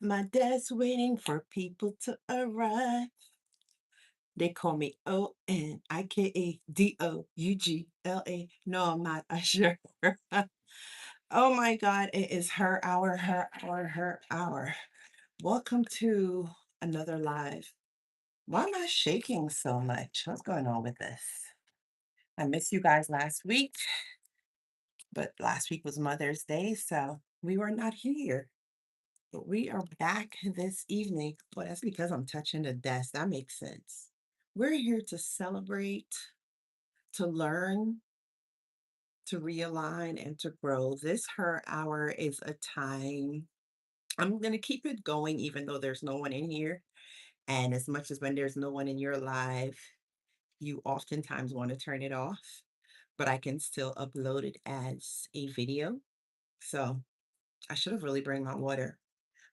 My dad's waiting for people to arrive. They call me ONIKADOUGLA. No, I'm not Usher. Oh my God, it is her hour, her hour, her hour. Welcome to another live. Why am I shaking so much? What's going on with this? I missed you guys last week, but last week was Mother's Day, so we were not here. But we are back this evening. Well, that's because I'm touching the desk. That makes sense. We're here to celebrate, to learn, to realign, and to grow. This her hour is a time. I'm going to keep it going even though there's no one in here. And as much as when there's no one in your life, you oftentimes want to turn it off, but I can still upload it as a video. So I should have really bring my water.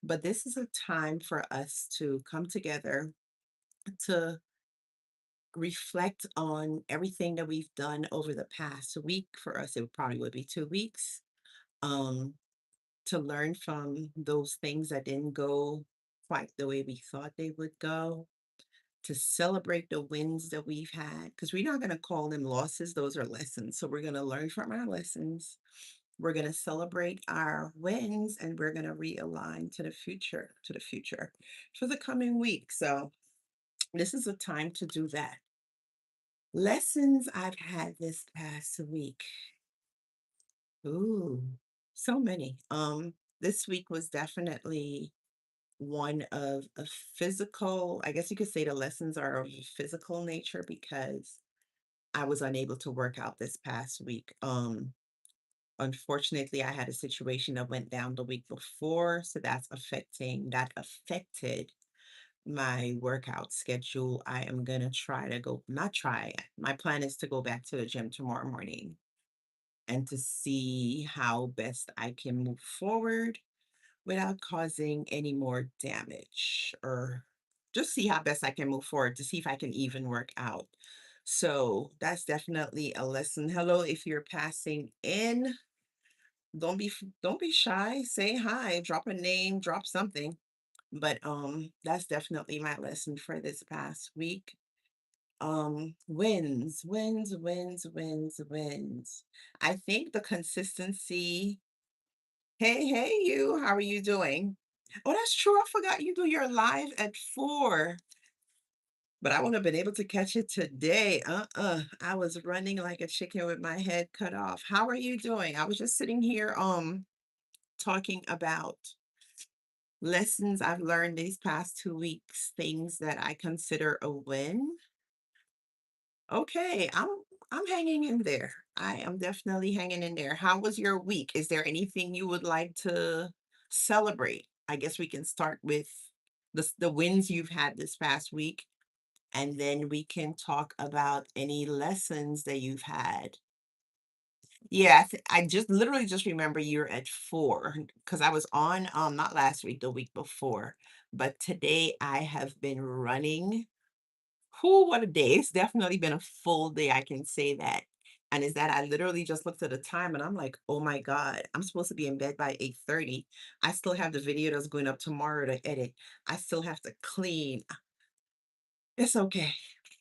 But this is a time for us to come together to reflect on everything that we've done over the past week. For us, it probably would be 2 weeks. Um, to learn from those things that didn't go quite the way we thought they would go, to celebrate the wins that we've had, because we're not going to call them losses, those are lessons. So we're going to learn from our lessons. We're going to celebrate our wins and we're going to realign to the future for the coming week. So this is a time to do that. Lessons I've had this past week. Ooh, so many. This week was definitely one of a physical, I guess you could say the lessons are of a physical nature because I was unable to work out this past week. Unfortunately, I had a situation that went down the week before, so that affected my workout schedule. I am gonna try to go, not try. My plan is to go back to the gym tomorrow morning and to see how best I can move forward without causing any more damage, or just see how best I can move forward to see if I can even work out. So that's definitely a lesson. Hello, if you're passing in, don't be shy. Say hi, drop a name, drop something. But that's definitely my lesson for this past week. Wins, wins, wins, wins, wins. I think the consistency. Hey, you, how are you doing? Oh, that's true. I forgot you do your live at 4, but I wouldn't have been able to catch it today. I was running like a chicken with my head cut off. How are you doing? I was just sitting here talking about lessons I've learned these past 2 weeks, things that I consider a win. Okay, I'm hanging in there. I am definitely hanging in there. How was your week? Is there anything you would like to celebrate? I guess we can start with the wins you've had this past week, and then we can talk about any lessons that you've had. Yeah, I just literally just remember you're at 4 because I was on not last week, the week before, but today I have been running. Whoo, what a day. It's definitely been a full day, I can say that. And is that I literally just looked at the time and I'm like, oh my God, I'm supposed to be in bed by 8:30. I still have the video that's going up tomorrow to edit. I still have to clean. It's okay.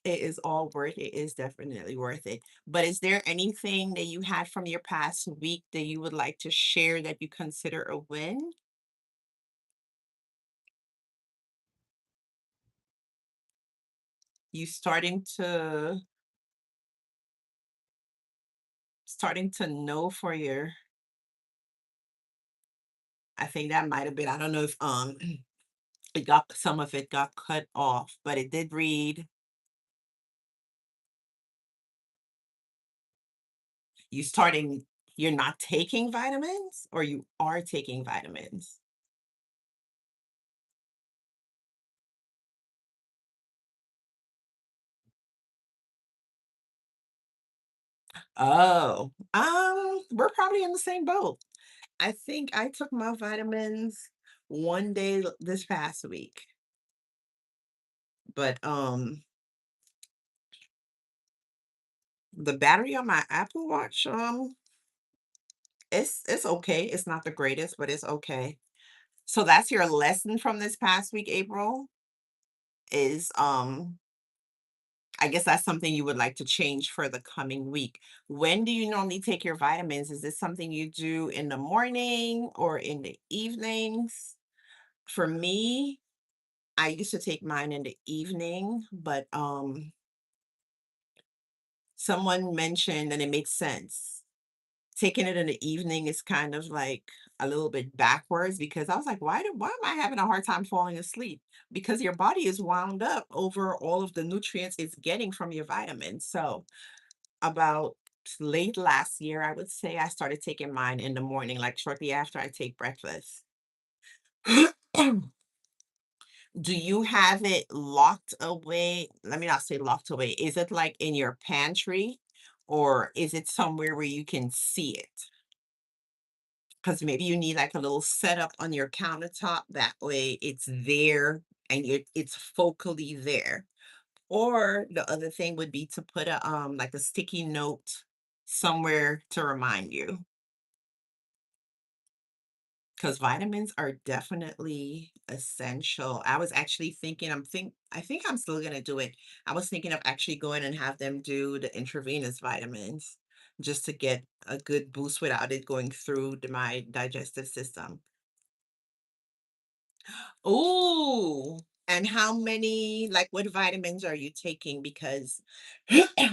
It is all worth it. It is definitely worth it. But is there anything that you had from your past week that you would like to share that you consider a win? You starting to know for your, I think that might have been, I don't know if it got, some of it got cut off, but it did read, you starting, you're not taking vitamins or you are taking vitamins? Oh, we're probably in the same boat. I think I took my vitamins one day this past week, but the battery on my Apple Watch, it's okay. It's not the greatest, but it's okay. So that's your lesson from this past week, April, is I guess that's something you would like to change for the coming week. When do you normally take your vitamins? Is this something you do in the morning or in the evenings? For me, I used to take mine in the evening, but someone mentioned, and it makes sense. Taking it in the evening is kind of like a little bit backwards because I was like, why am I having a hard time falling asleep? Because your body is wound up over all of the nutrients it's getting from your vitamins. So about late last year, I would say I started taking mine in the morning, like shortly after I take breakfast. Do you have it locked away? Let me not say locked away. Is it like in your pantry or is it somewhere where you can see it? Because maybe you need like a little setup on your countertop. That way it's there and it's focally there. Or the other thing would be to put a like a sticky note somewhere to remind you. Because vitamins are definitely essential. I was actually thinking, I think I'm still gonna do it. I was thinking of actually going and have them do the intravenous vitamins just to get a good boost without it going through my digestive system. Oh, and how many, like what vitamins are you taking? Because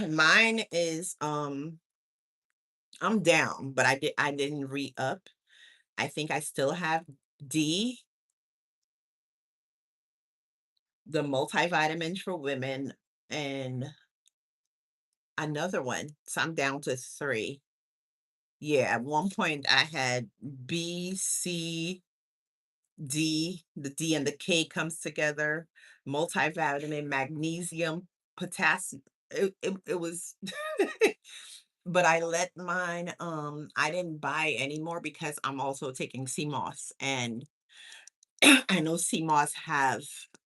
mine is I'm down, but I didn't re-up. I think I still have D, the multivitamin for women, and another one. So I'm down to three. Yeah, at one point I had B, C, D. The D and the K comes together. Multivitamin, magnesium, potassium. It was but I let mine I didn't buy anymore because I'm also taking CMOS and I know CMOS have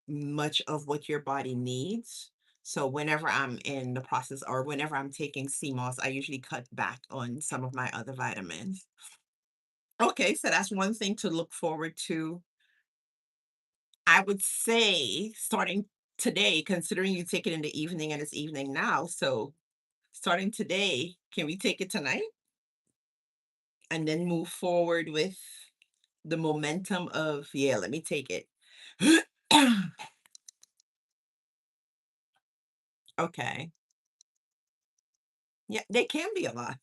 much of what your body needs. So whenever I'm in the process or whenever I'm taking CMOS, I usually cut back on some of my other vitamins. Okay, so that's one thing to look forward to. I would say starting today, considering you take it in the evening and it's evening now. So starting today, can we take it tonight and then move forward with the momentum of, yeah, let me take it. Okay. Yeah, they can be a lot.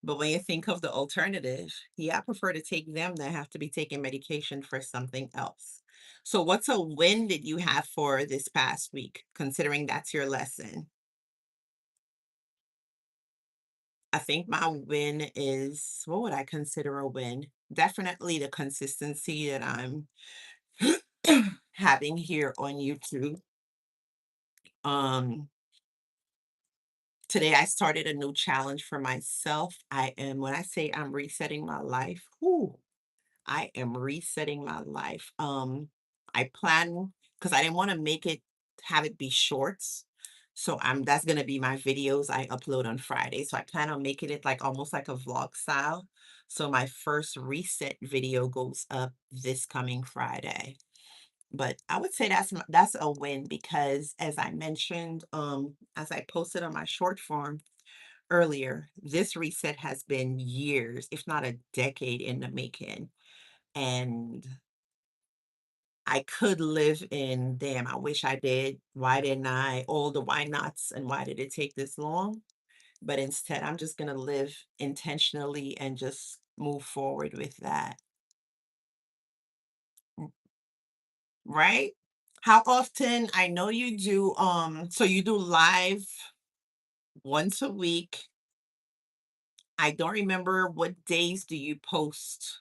But when you think of the alternative, yeah, I prefer to take them than have to be taking medication for something else. So what's a win that you have for this past week, considering that's your lesson? I think my win is, what would I consider a win? Definitely the consistency that I'm having here on YouTube. Um, Today I started a new challenge for myself. When I say I'm resetting my life, whoo, I am resetting my life. I plan because I didn't want to have it be shorts. So that's gonna be my videos I upload on Friday. So I plan on making it like almost like a vlog style. So my first reset video goes up this coming Friday. But I would say that's a win because as I mentioned, as I posted on my short form earlier, this reset has been years, if not a decade in the making. And I could live in, damn, I wish I did. Why didn't I? All the why nots and why did it take this long? But instead, I'm just going to live intentionally and just move forward with that. Right? How often? I know you do, so you do live once a week. I don't remember what days do you post.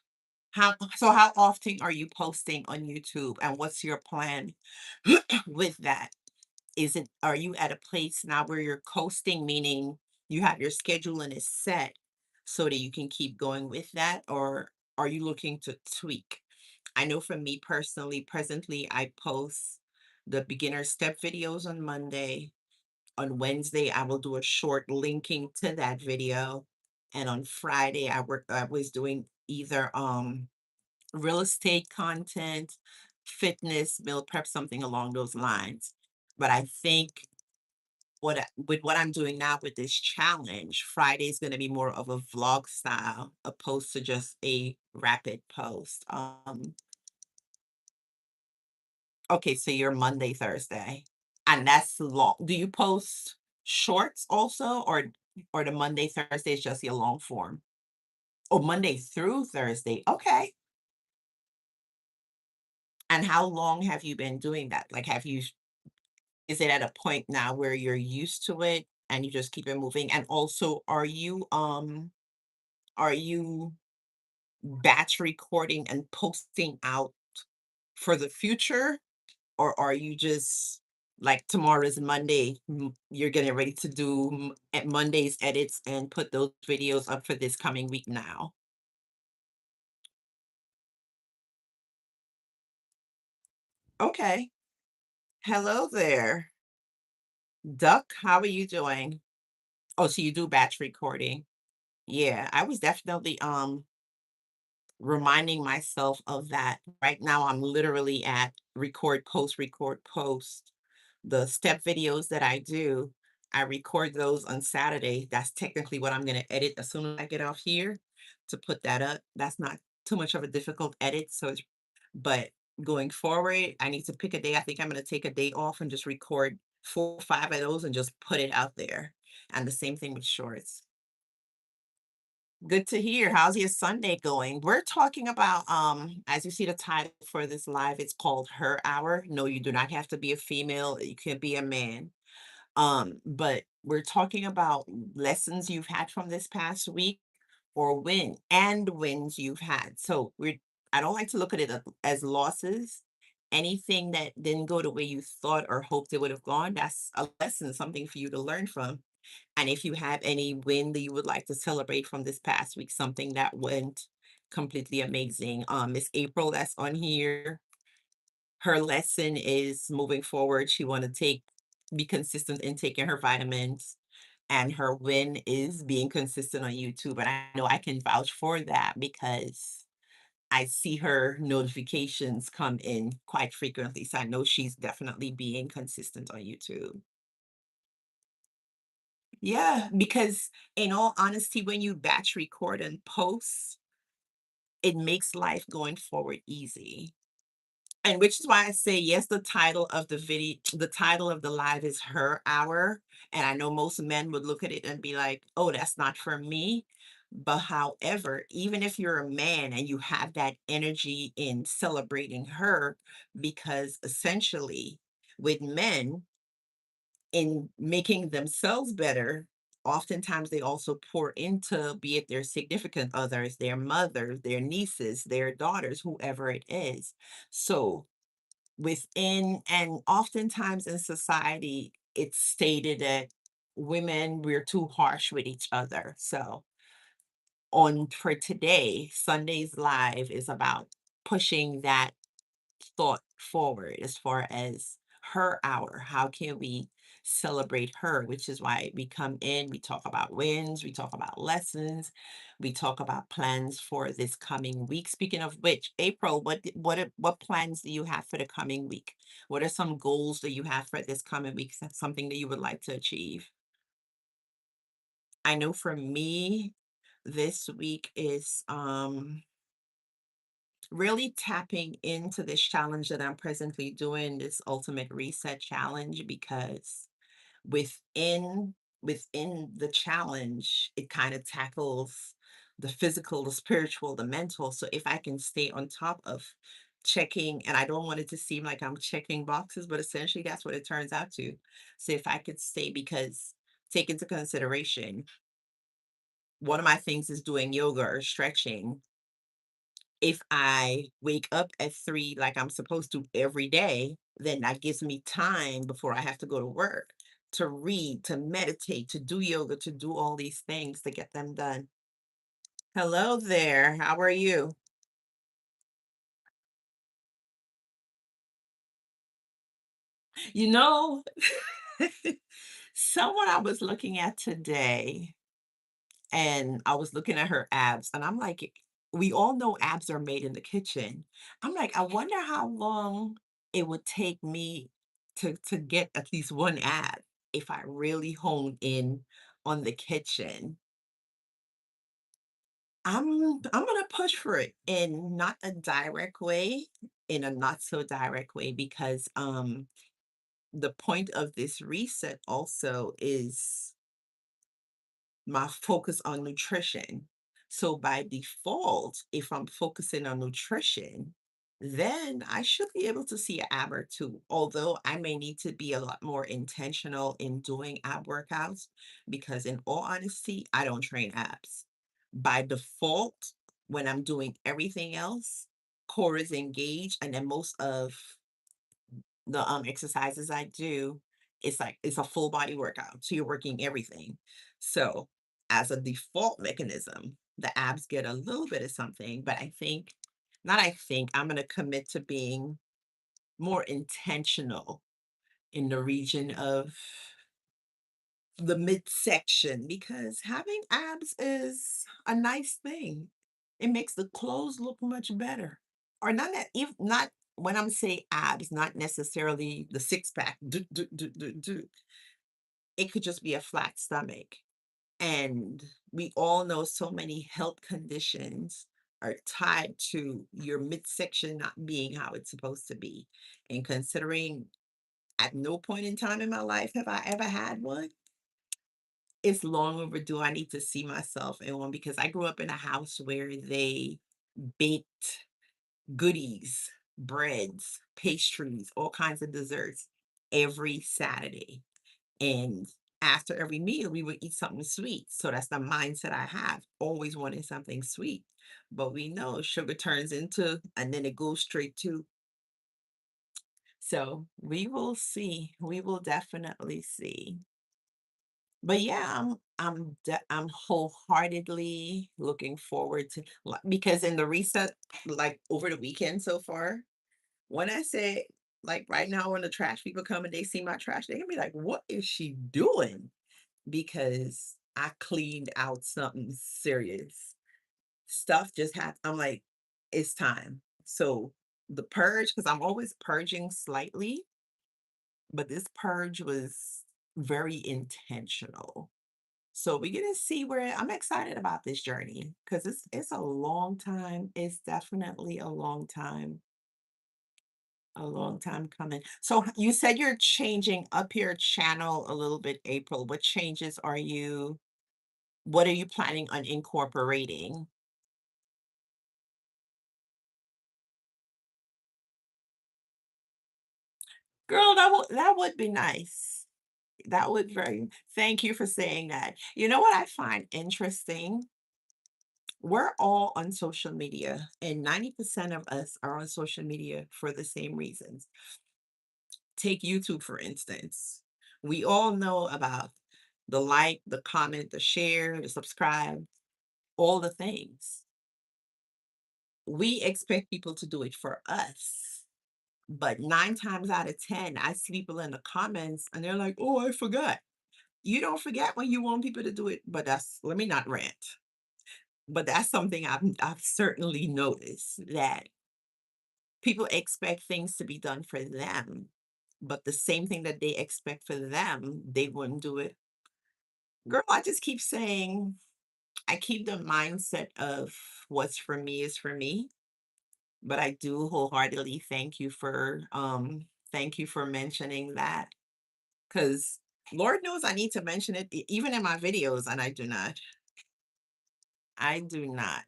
How often are you posting on YouTube and what's your plan with that? Are you at a place now where you're coasting, meaning you have your schedule and it's set so that you can keep going with that, or are you looking to tweak? I know for me personally, presently, I post the beginner step videos on Monday. On Wednesday, I will do a short linking to that video. And on Friday, I was doing either real estate content, fitness, meal prep, something along those lines. But I think with what I'm doing now with this challenge, Friday's gonna be more of a vlog style opposed to just a rapid post. Okay, so you're Monday, Thursday, and that's long. Do you post shorts also, or the Monday, Thursday is just your long form? Oh, Monday through Thursday. Okay. And how long have you been doing that? Like, is it at a point now where you're used to it and you just keep it moving? And also, are you batch recording and posting out for the future? Or are you just like tomorrow is Monday, you're getting ready to do Monday's edits and put those videos up for this coming week now? Okay. Hello there. Duck, how are you doing? Oh, so you do batch recording. Yeah, I was definitely reminding myself of that. Right now, I'm literally at record, post. The step videos that I do, I record those on Saturday. That's technically what I'm going to edit as soon as I get off here to put that up. That's not too much of a difficult edit. But going forward, I need to pick a day. I think I'm going to take a day off and just record 4 or 5 of those and just put it out there. And the same thing with shorts. Good to hear. How's your Sunday going? We're talking about, as you see the title for this live, it's called Her Hour. No, you do not have to be a female. You can be a man. But we're talking about lessons you've had from this past week or wins you've had. So I don't like to look at it as losses. Anything that didn't go the way you thought or hoped it would have gone, that's a lesson, something for you to learn from. And if you have any win that you would like to celebrate from this past week, something that went completely amazing. Miss April that's on here, her lesson is moving forward. She want to be consistent in taking her vitamins. And her win is being consistent on YouTube. And I know I can vouch for that because I see her notifications come in quite frequently. So I know she's definitely being consistent on YouTube. Yeah, because in all honesty, when you batch record and post, it makes life going forward easy. And which is why I say, yes, the title of the live is Her Hour. And I know most men would look at it and be like, oh, that's not for me. But however, even if you're a man and you have that energy in celebrating her, because essentially with men, in making themselves better, oftentimes they also pour into, be it their significant others, their mothers, their nieces, their daughters, whoever it is. So and oftentimes in society, it's stated that women, we're too harsh with each other. So on for today, Sunday's live is about pushing that thought forward as far as her hour. How can we celebrate her? Which is why we come in, we talk about wins, we talk about lessons, we talk about plans for this coming week. Speaking of which, April, what plans do you have for the coming week? What are some goals that you have for this coming week? Something that you would like to achieve? I know for me, this week is really tapping into this challenge that I'm presently doing, this ultimate reset challenge, because within within the challenge, it kind of tackles the physical, the spiritual, the mental. So if I can stay on top of checking, and I don't want it to seem like I'm checking boxes, but essentially that's what it turns out to. So if I could stay, because take into consideration, one of my things is doing yoga or stretching. If I wake up at 3 like I'm supposed to every day, then that gives me time before I have to go to work to read, to meditate, to do yoga, to do all these things to get them done. Hello there. How are you? You know, someone I was looking at today, and I was looking at her abs, and I'm like, we all know abs are made in the kitchen. I'm like, I wonder how long it would take me to get at least one ab if I really honed in on the kitchen. I'm gonna push for it in not a direct way, in a not so direct way, because the point of this reset also is my focus on nutrition. So by default, if I'm focusing on nutrition, then I should be able to see an ab or two. Although I may need to be a lot more intentional in doing ab workouts, because in all honesty, I don't train abs. By default, when I'm doing everything else, core is engaged, and then most of the exercises I do, it's like it's a full body workout. So you're working everything. So as a default mechanism, the abs get a little bit of something, but not I think, I'm gonna commit to being more intentional in the region of the midsection, because having abs is a nice thing. It makes the clothes look much better. Or not that, if not, when I'm say abs, not necessarily the six pack. It could just be a flat stomach. And we all know so many health conditions are tied to your midsection not being how it's supposed to be. And considering at no point in time in my life have I ever had one, it's long overdue. I need to see myself in one, because I grew up in a house where they baked goodies, breads, pastries, all kinds of desserts every Saturday. And after every meal, we would eat something sweet. So that's the mindset I have, always wanting something sweet. But we know sugar turns into, and then it goes straight to. So we will see. We will definitely see. But yeah, I'm wholeheartedly looking forward to, because in the reset, like over the weekend so far, when I say, like right now when the trash people come and they see my trash, they can be like, "What is she doing?" Because I cleaned out something serious. Stuff just had, I'm like, it's time. So the purge, because I'm always purging slightly, but this purge was very intentional. So we get to see where I'm excited about this journey, because it's a long time. It's definitely a long time coming. So you said you're changing up your channel a little bit, April. What changes are you, what are you planning on incorporating? Girl, that would be nice. That would very, thank you for saying that. You know what I find interesting? We're all on social media, and 90% of us are on social media for the same reasons. Take YouTube, for instance. We all know about the like, the comment, the share, the subscribe, all the things. We expect people to do it for us. But 9 times out of 10, I see people in the comments and they're like, oh, I forgot. You don't forget when you want people to do it, but let me not rant. But that's something I've certainly noticed, that people expect things to be done for them, but the same thing that they expect for them, they wouldn't do it. Girl, I just keep saying, I keep the mindset of what's for me is for me, but I do wholeheartedly thank you for mentioning that, because Lord knows I need to mention it even in my videos, and I do not. I do not.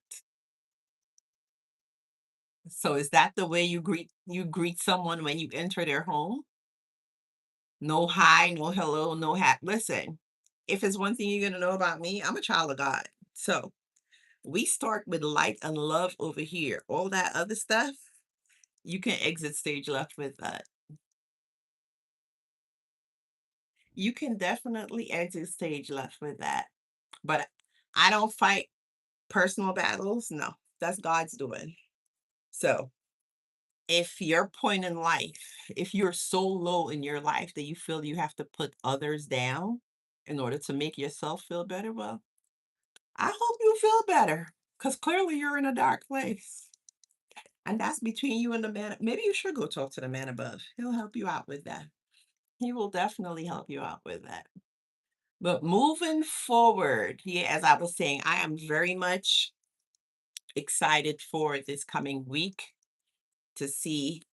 So is that the way you greet someone when you enter their home? No hi, no hello, no hat. Listen, if it's one thing you're gonna know about me, I'm a child of God. So we start with light and love over here. All that other stuff, you can exit stage left with that. You can definitely exit stage left with that. But I don't fight personal battles. No, that's God's doing. So if your point in life, if you're so low in your life that you feel you have to put others down in order to make yourself feel better, well, I hope you feel better, Because clearly you're in a dark place. And that's between you and the man. Maybe you should go talk to the man above. He'll help you out with that. He will definitely help you out with that. But moving forward, yeah, as I was saying, I am very much excited for this coming week to see.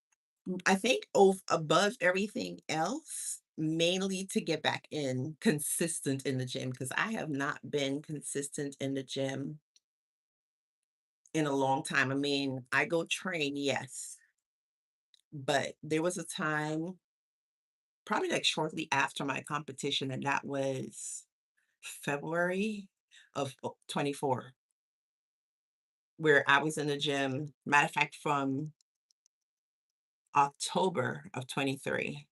I think above everything else, mainly to get back in consistent in the gym because I have not been consistent in the gym in a long time. I mean, I go train, yes, but there was a time, probably like shortly after my competition, and that was February of 24, where I was in the gym. Matter of fact, from October of 23.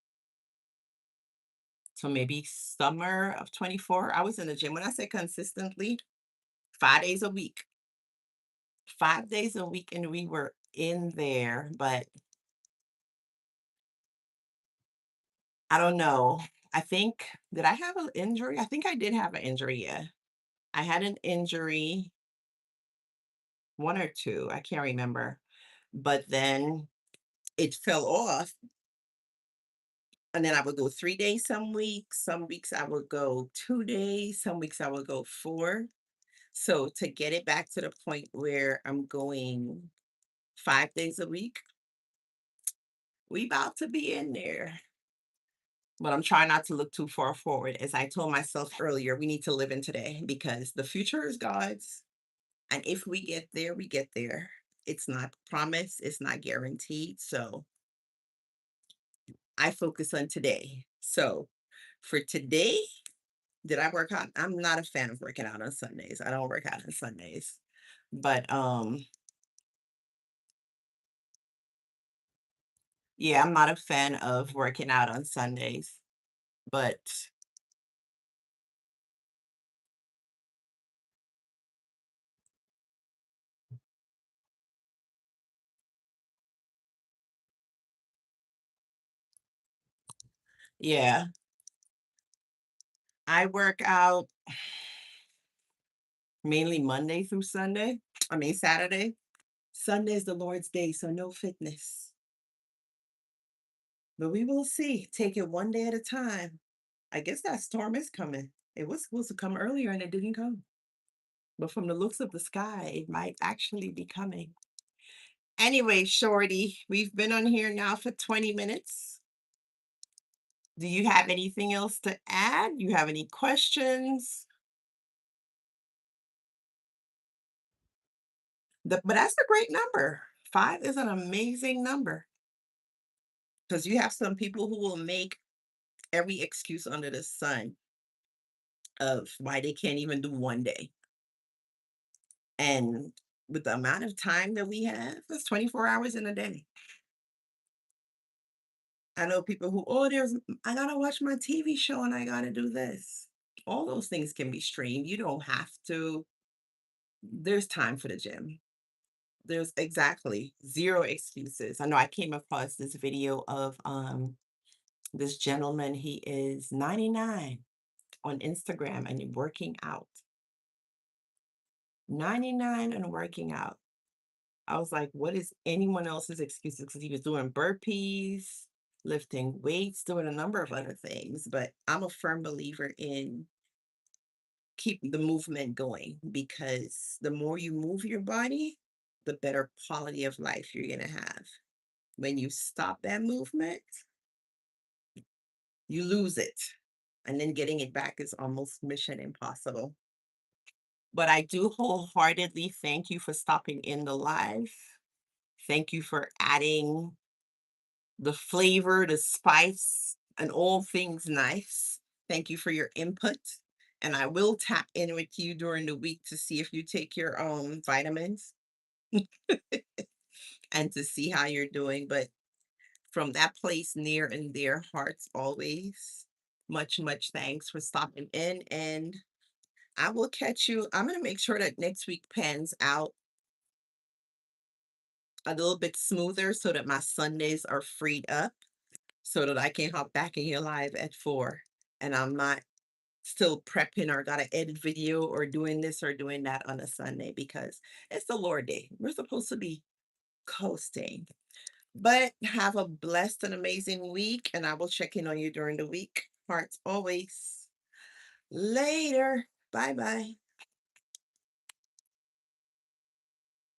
So maybe summer of 24, I was in the gym. When I say consistently, 5 days a week, 5 days a week, and we were in there. But I don't know. I think, did I have an injury? I think I did have an injury. Yeah. I had an injury, one or two, I can't remember. But then it fell off. And then I would go 3 days some weeks. Some weeks I would go 2 days. Some weeks I would go four. So to get it back to the point where I'm going 5 days a week, we about to be in there. But I'm trying not to look too far forward. As I told myself earlier, we need to live in today because the future is God's. And if we get there, we get there. It's not promised, it's not guaranteed. So I focus on today. So for today, did I work out? I'm not a fan of working out on Sundays. I don't work out on Sundays. But yeah, I'm not a fan of working out on Sundays. But yeah, I work out mainly Monday through Sunday. I mean Saturday. Sunday's the Lord's day, so no fitness. But we will see. Take it one day at a time. I guess that storm is coming. It was supposed to come earlier and it didn't come. But from the looks of the sky, it might actually be coming. Anyway, Shorty, we've been on here now for 20 minutes. Do you have anything else to add? You have any questions? But that's a great number. Five is an amazing number because you have some people who will make every excuse under the sun of why they can't even do one day. And with the amount of time that we have, it's 24 hours in a day. I know people who, oh, I gotta watch my TV show and I gotta do this. All those things can be streamed. You don't have to. There's time for the gym. There's exactly zero excuses. I know I came across this video of this gentleman. He is 99 on Instagram and working out. 99 and working out. I was like, what is anyone else's excuses? Because he was doing burpees, lifting weights, doing a number of other things. But I'm a firm believer in keep the movement going because the more you move your body, the better quality of life you're going to have. When you stop that movement, you lose it. And then getting it back is almost mission impossible. But I do wholeheartedly thank you for stopping in the live. Thank you for adding the flavor, the spice, and all things nice. Thank you for your input. And I will tap in with you during the week to see if you take your vitamins and to see how you're doing. But from that place near and dear hearts always, much, much thanks for stopping in. And I will catch you. I'm going to make sure that next week pans out a little bit smoother so that my Sundays are freed up so that I can hop back in your live at 4. And I'm not still prepping or gotta edit video or doing this or doing that on a Sunday because it's the Lord day. We're supposed to be coasting. But have a blessed and amazing week, and I will check in on you during the week. Hearts always. Later. Bye bye.